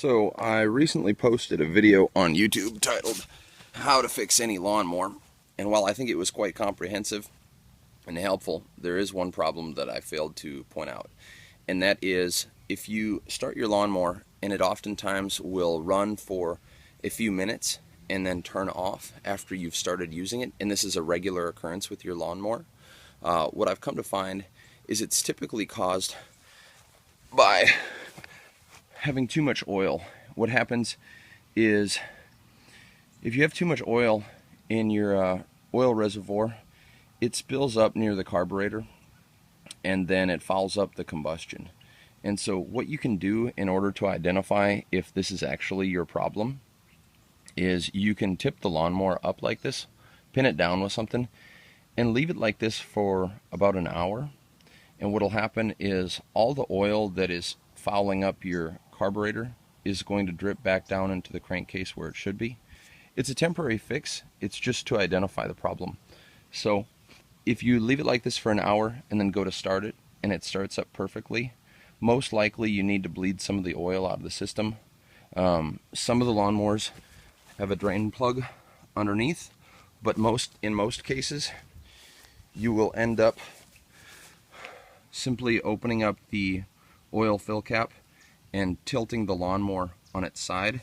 So I recently posted a video on YouTube titled How to Fix Any Lawnmower, and while I think it was quite comprehensive and helpful, there is one problem that I failed to point out, and that is if you start your lawnmower and it oftentimes will run for a few minutes and then turn off after you've started using it, and this is a regular occurrence with your lawnmower, what I've come to find is it's typically caused by having too much oil. What happens is if you have too much oil in your oil reservoir, it spills up near the carburetor and then it fouls up the combustion. And so what you can do in order to identify if this is actually your problem is you can tip the lawnmower up like this, pin it down with something, and leave it like this for about an hour. And what'll happen is all the oil that is fouling up your carburetor is going to drip back down into the crankcase where it should be. It's a temporary fix. It's just to identify the problem. So if you leave it like this for an hour and then go to start it and it starts up perfectly, most likely you need to bleed some of the oil out of the system. Some of the lawnmowers have a drain plug underneath, but in most cases you will end up simply opening up the oil fill cap and tilting the lawnmower on its side.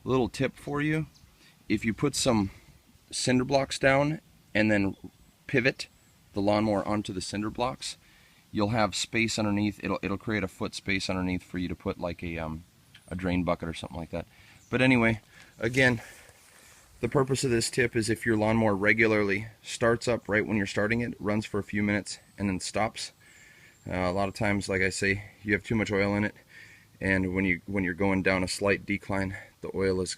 A little tip for you: if you put some cinder blocks down and then pivot the lawnmower onto the cinder blocks, you'll have space underneath. It'll create a foot space underneath for you to put like a drain bucket or something like that. But anyway, again, the purpose of this tip is if your lawnmower regularly starts up right when you're starting it, runs for a few minutes, and then stops. A lot of times, like I say, you have too much oil in it, and when you're going down a slight decline, the oil is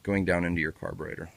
going down into your carburetor.